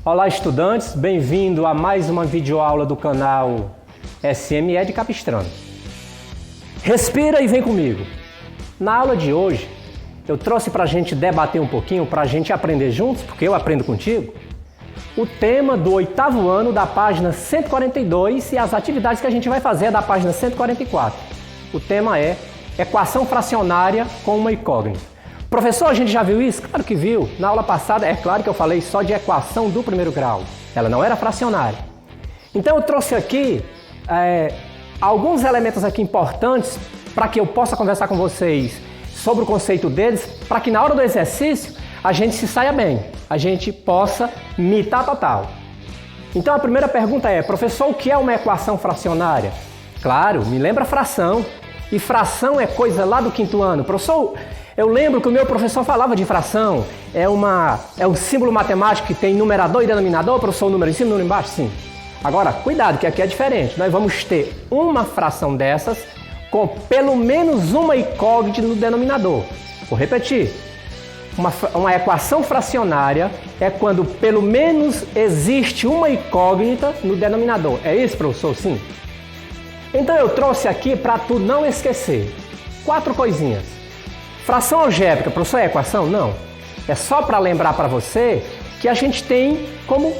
Olá, estudantes, bem-vindo a mais uma videoaula do canal SME de Capistrano. Respira e vem comigo. Na aula de hoje, eu trouxe para a gente debater um pouquinho, para a gente aprender juntos, porque eu aprendo contigo, o tema do 8º ano da página 142 e as atividades que a gente vai fazer da página 144. O tema é equação fracionária com uma incógnita. Professor, a gente já viu isso? Claro que viu. Na aula passada, é claro que eu falei só de equação do primeiro grau. Ela não era fracionária. Então eu trouxe aqui alguns elementos aqui importantes para que eu possa conversar com vocês sobre o conceito deles, para que na hora do exercício a gente se saia bem, a gente possa mitar total. Então a primeira pergunta é, professor, o que é uma equação fracionária? Claro, me lembra fração. E fração é coisa lá do 5º ano. Professor, eu lembro que o meu professor falava de fração. É um símbolo matemático que tem numerador e denominador, professor, número em cima e número embaixo? Sim. Agora, cuidado, que aqui é diferente. Nós vamos ter uma fração dessas com pelo menos uma incógnita no denominador. Vou repetir. Uma equação fracionária é quando pelo menos existe uma incógnita no denominador. É isso, professor? Sim. Então eu trouxe aqui para tu não esquecer 4 coisinhas. Fração algébrica, professor, é equação? Não. É só para lembrar para você que a gente tem como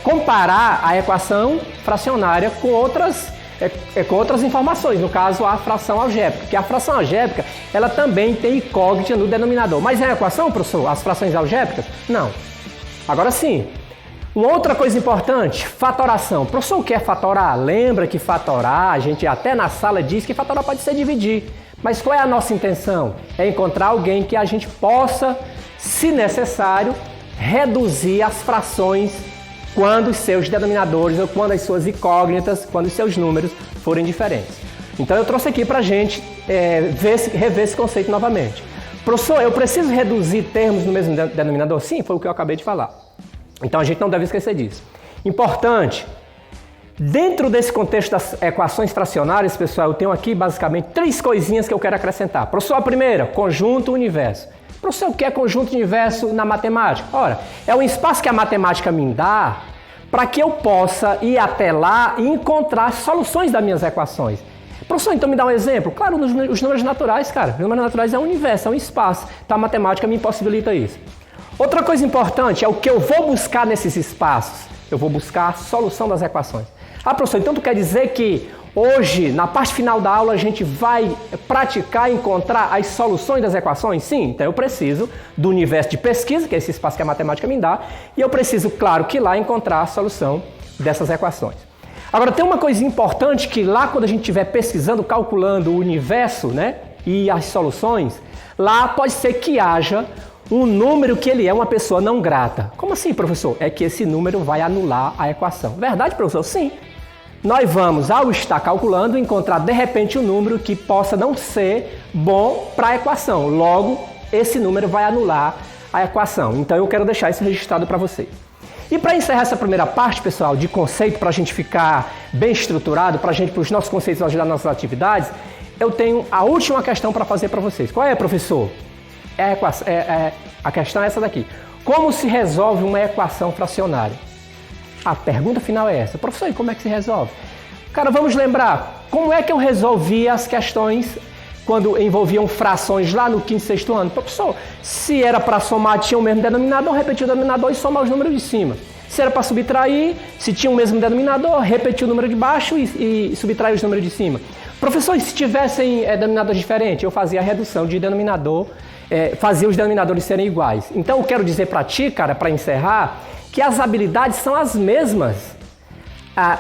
comparar a equação fracionária com outras informações, no caso a fração algébrica, que a fração algébrica ela também tem incógnita no denominador. Mas é equação, professor? As frações algébricas? Não. Agora sim. Uma outra coisa importante, fatoração. Professor, o que é fatorar? Lembra que fatorar, a gente até na sala diz que fatorar pode ser dividir. Mas qual é a nossa intenção? É encontrar alguém que a gente possa, se necessário, reduzir as frações quando os seus denominadores ou quando as suas incógnitas, quando os seus números forem diferentes. Então eu trouxe aqui para a gente rever esse conceito novamente. Professor, eu preciso reduzir termos no mesmo denominador? Sim, foi o que eu acabei de falar. Então a gente não deve esquecer disso. Importante, dentro desse contexto das equações fracionárias, pessoal, eu tenho aqui basicamente 3 coisinhas que eu quero acrescentar. Professor, a primeira, conjunto universo. Professor, o que é conjunto universo na matemática? Ora, é um espaço que a matemática me dá para que eu possa ir até lá e encontrar soluções das minhas equações. Professor, então me dá um exemplo? Claro, os números naturais, cara. Os números naturais é um universo, é um espaço. Então a matemática me impossibilita isso. Outra coisa importante é o que eu vou buscar nesses espaços. Eu vou buscar a solução das equações. Ah, professor, então tu quer dizer que hoje, na parte final da aula, a gente vai praticar e encontrar as soluções das equações? Sim, então eu preciso do universo de pesquisa, que é esse espaço que a matemática me dá, e eu preciso, claro, que lá encontrar a solução dessas equações. Agora, tem uma coisa importante que lá quando a gente estiver pesquisando, calculando o universo, né, e as soluções, lá pode ser que haja um número que ele é uma pessoa não grata. Como assim, professor? É que esse número vai anular a equação. Verdade, professor? Sim. Nós vamos, ao estar calculando, encontrar de repente um número que possa não ser bom para a equação. Logo, esse número vai anular a equação. Então eu quero deixar isso registrado para vocês. E para encerrar essa primeira parte, pessoal, de conceito, para a gente ficar bem estruturado, para os nossos conceitos ajudar nas nossas atividades, eu tenho a última questão para fazer para vocês. Qual é, professor? A questão é essa daqui. Como se resolve uma equação fracionária? A pergunta final é essa. Professor, e como é que se resolve? Cara, vamos lembrar, como é que eu resolvia as questões quando envolviam frações lá no 5º e 6º ano? Professor, se era para somar, tinha o mesmo denominador, repetia o denominador e somar os números de cima. Se era para subtrair, se tinha o mesmo denominador, repetia o número de baixo e subtrair os números de cima. Professor, e se tivessem denominadores diferentes? Eu fazia a redução de denominador, fazia os denominadores serem iguais. Então eu quero dizer para ti, cara, para encerrar, que as habilidades são as mesmas.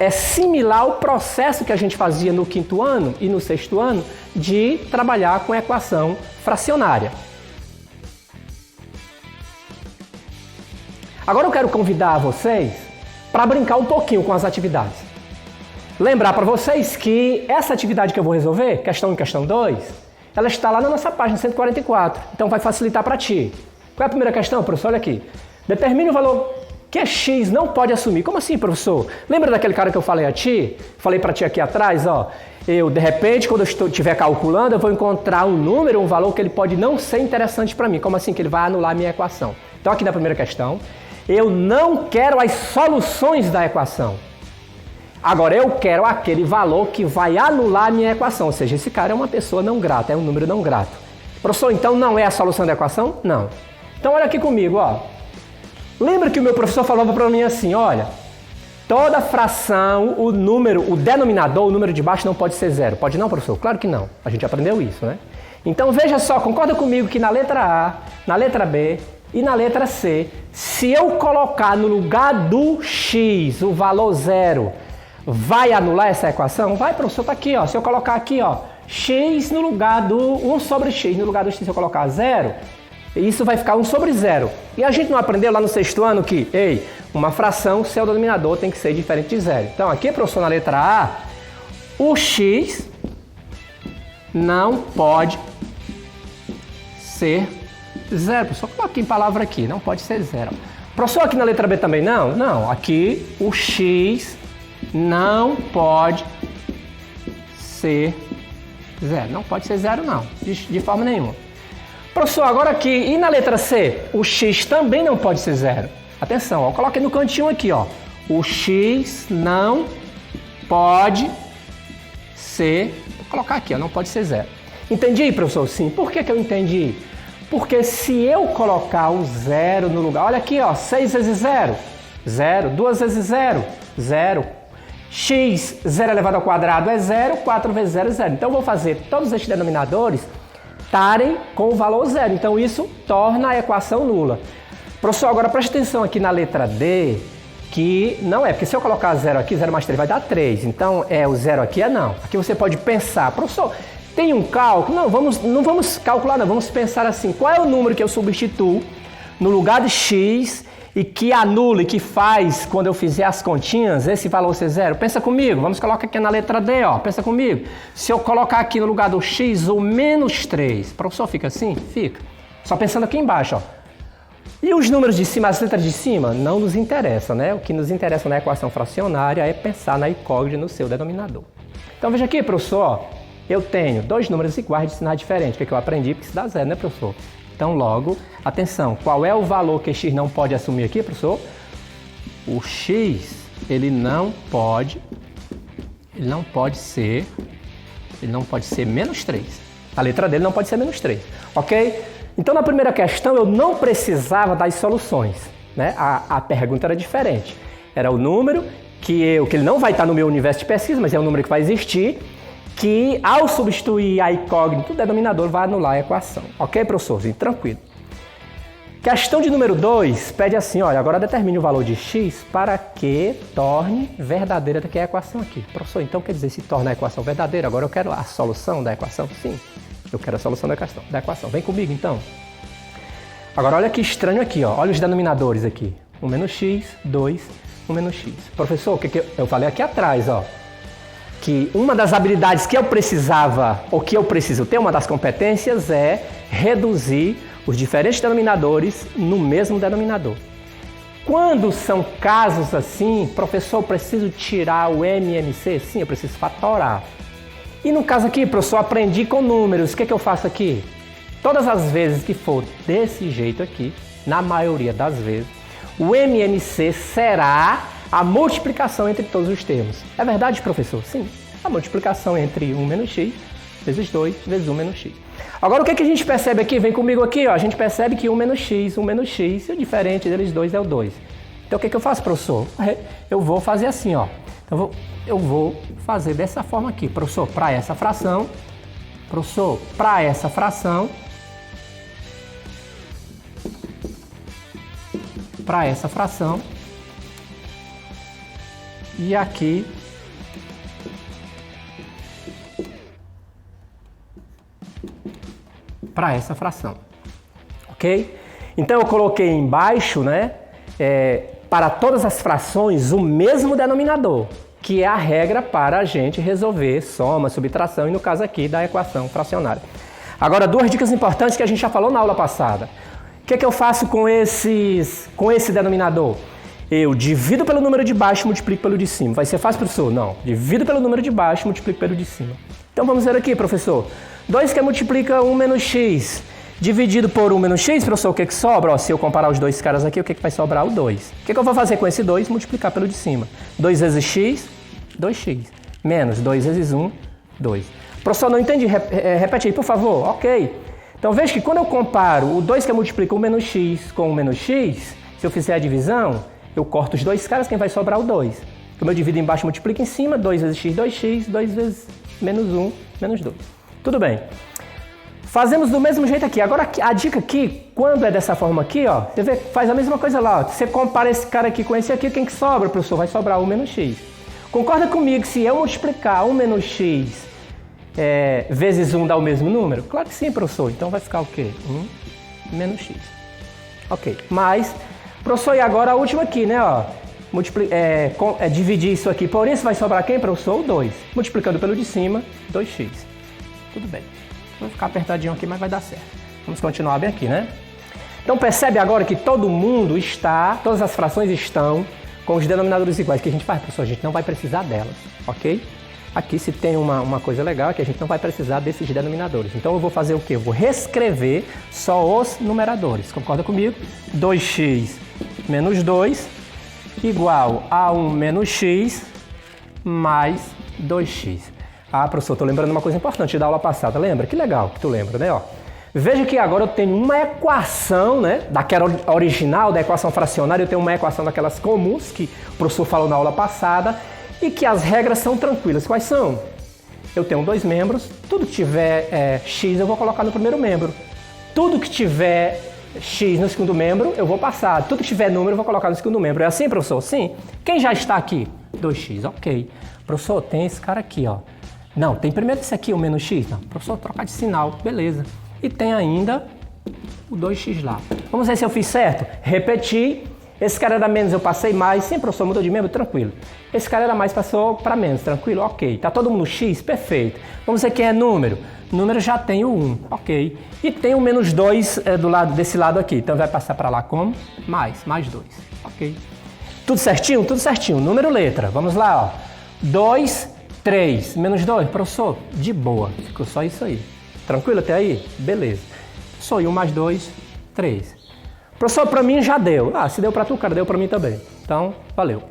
É similar ao processo que a gente fazia no 5º ano e no 6º ano de trabalhar com equação fracionária. Agora eu quero convidar vocês para brincar um pouquinho com as atividades. Lembrar para vocês que essa atividade que eu vou resolver, questão 1 e questão 2, ela está lá na nossa página 144, então vai facilitar para ti. Qual é a primeira questão, professor? Olha aqui. Determine o valor que x não pode assumir. Como assim, professor? Lembra daquele cara que eu falei a ti? Falei para ti aqui atrás, ó. Eu, de repente, quando eu estiver calculando, eu vou encontrar um número, um valor que ele pode não ser interessante para mim. Como assim? Que ele vai anular a minha equação. Então, aqui na primeira questão, Eu não quero as soluções da equação. Agora, eu quero aquele valor que vai anular a minha equação. Ou seja, esse cara é uma pessoa não grata, é um número não grato. Professor, então não é a solução da equação? Não. Então, olha aqui comigo, ó. Lembra que o meu professor falava para mim assim, olha, toda fração, o denominador, o número de baixo não pode ser zero. Pode não, professor? Claro que não. A gente aprendeu isso, né? Então, veja só, concorda comigo que na letra A, na letra B e na letra C, se eu colocar no lugar do x o valor zero, vai anular essa equação? Vai, professor, tá aqui, ó. Se eu colocar aqui, ó, x no lugar do 1 sobre x, no lugar do x, se eu colocar zero, isso vai ficar 1 sobre zero. E a gente não aprendeu lá no sexto ano que, uma fração, seu denominador tem que ser diferente de zero. Então, aqui, professor, na letra A, o x não pode ser zero. Professor, coloque em palavra aqui, não pode ser zero. Professor, aqui na letra B também não? Não, aqui o x não pode ser zero. Não pode ser zero, não, de forma nenhuma. Professor, agora aqui, e na letra C? O x também não pode ser zero. Atenção, ó, coloquei no cantinho aqui, ó. O x não pode ser... Vou colocar aqui, ó, não pode ser zero. Entendi, professor? Sim. Por que eu entendi? Porque se eu colocar o zero no lugar... Olha aqui, ó, 6 vezes zero, zero. 2 vezes zero, zero. X, 0 elevado ao quadrado é zero, 4 vezes zero é zero. Então, eu vou fazer todos estes denominadores estarem com o valor zero. Então, isso torna a equação nula. Professor, agora preste atenção aqui na letra D, que não é, porque se eu colocar zero aqui, 0 mais 3 vai dar 3. Então, o zero aqui é não. Aqui você pode pensar, professor, tem um cálculo? Não vamos calcular, não. Vamos pensar assim, qual é o número que eu substituo no lugar de x e que anula e que faz, quando eu fizer as continhas, esse valor ser zero? Pensa comigo, vamos colocar aqui na letra D, ó. Pensa comigo. Se eu colocar aqui no lugar do x o menos 3, professor, fica assim? Fica. Só pensando aqui embaixo, ó. E os números de cima, as letras de cima, não nos interessam, né? O que nos interessa na equação fracionária é pensar na incógnita no seu denominador. Então veja aqui, professor, ó, eu tenho dois números iguais de sinais diferentes. O que eu aprendi? Porque isso dá zero, né, professor? Então logo, atenção, qual é o valor que x não pode assumir aqui, professor? O x, ele não pode ser menos 3. A letra dele não pode ser menos 3, ok? Então, na primeira questão, eu não precisava das soluções, né? A pergunta era diferente. Era o número que ele não vai estar no meu universo de pesquisa, mas é um número que vai existir, que ao substituir a incógnita, o denominador vai anular a equação. Ok, professorzinho? Tranquilo. Questão de número 2 pede assim, olha, agora determine o valor de x para que torne verdadeira a equação aqui. Professor, então quer dizer, se torna a equação verdadeira, agora eu quero a solução da equação? Sim. Eu quero a solução da equação. Vem comigo, então. Agora, olha que estranho aqui, ó. Olha os denominadores aqui. 1 menos x, 2, 1 menos x. Professor, o que eu falei aqui atrás, ó. Que uma das habilidades que eu precisava, ou que eu preciso ter, uma das competências é reduzir os diferentes denominadores no mesmo denominador. Quando são casos assim, professor, eu preciso tirar o MMC? Sim, eu preciso fatorar. E no caso aqui, professor, eu aprendi com números. O que eu faço aqui? Todas as vezes que for desse jeito aqui, na maioria das vezes, o MMC será a multiplicação entre todos os termos. É verdade, professor? Sim. A multiplicação entre 1 menos x vezes 2 vezes 1 menos x. Agora, o que a gente percebe aqui? Vem comigo aqui, ó. A gente percebe que 1 menos x, e o diferente deles dois é o 2. Então, o que eu faço, professor? Eu vou fazer assim, ó. Então, eu vou fazer dessa forma aqui. Professor, para essa fração, e aqui para essa fração, ok? Então eu coloquei embaixo, né, para todas as frações o mesmo denominador, que é a regra para a gente resolver soma, subtração e no caso aqui da equação fracionária. Agora, duas dicas importantes que a gente já falou na aula passada. O que eu faço com esse denominador? Eu divido pelo número de baixo e multiplico pelo de cima. Vai ser fácil, professor? Não. Divido pelo número de baixo e multiplico pelo de cima. Então vamos ver aqui, professor. 2 que multiplica 1 menos x. Dividido por 1 menos x, professor, o que sobra? Ó, se eu comparar os dois caras aqui, o que vai sobrar? O 2. O que eu vou fazer com esse 2? Multiplicar pelo de cima. 2 vezes x, 2x. Menos 2 vezes 1, 2. Professor, não entendi. Repete aí, por favor. Ok. Então, veja que quando eu comparo o 2 que multiplica 1 menos x com 1 menos x, se eu fizer a divisão, eu corto os dois caras, quem vai sobrar? O 2. Como eu divido embaixo, multiplico em cima, 2 vezes x, 2x, 2 vezes menos 1, menos 2. Tudo bem. Fazemos do mesmo jeito aqui. Agora, a dica aqui, quando é dessa forma aqui, ó, você vê, faz a mesma coisa lá. Ó. Você compara esse cara aqui com esse aqui, quem que sobra, professor? Vai sobrar 1 menos x. Concorda comigo se eu multiplicar 1 menos x vezes 1 dá o mesmo número? Claro que sim, professor. Então vai ficar o quê? 1 menos x. Ok. Mas, professor, e agora a última aqui, né? Ó, dividir isso aqui por isso vai sobrar quem, professor? O 2. Multiplicando pelo de cima, 2x. Tudo bem. Vai ficar apertadinho aqui, mas vai dar certo. Vamos continuar bem aqui, né? Então percebe agora que todo mundo está, todas as frações estão com os denominadores iguais. O que a gente faz, professor? A gente não vai precisar delas, ok? Aqui se tem uma coisa legal é que a gente não vai precisar desses denominadores. Então eu vou fazer o quê? Eu vou reescrever só os numeradores. Concorda comigo? 2x menos 2 igual a 1 menos x mais 2x. Ah, professor, estou lembrando uma coisa importante da aula passada. Lembra? Que legal que tu lembra, né? Ó, veja que agora eu tenho uma equação, né? Daquela original, da equação fracionária, eu tenho uma equação daquelas comuns que o professor falou na aula passada e que as regras são tranquilas. Quais são? Eu tenho dois membros, tudo que tiver x eu vou colocar no primeiro membro. Tudo que tiver x no segundo membro eu vou passar. Tudo que tiver número eu vou colocar no segundo membro. É assim, professor? Sim. Quem já está aqui? 2x, ok. Professor, tem esse cara aqui, ó. Não, tem primeiro esse aqui, o menos x. Não, professor, trocar de sinal, beleza. E tem ainda o 2x lá. Vamos ver se eu fiz certo. Repeti. Esse cara era menos, eu passei mais. Sim, professor, mudou de membro? Tranquilo. Esse cara era mais, passou para menos. Tranquilo? Ok. Tá todo mundo x? Perfeito. Vamos ver quem é número. Número já tem o 1. Ok. E tem o menos 2 desse lado aqui. Então vai passar para lá como? Mais 2. Ok. Tudo certinho? Tudo certinho. Número, letra. Vamos lá, ó. 2, 3. Menos 2. Professor, de boa. Ficou só isso aí. Tranquilo até aí? Beleza. Só 1 mais 2, 3. Professor, para mim já deu. Ah, se deu para tu, cara, deu para mim também. Então, valeu.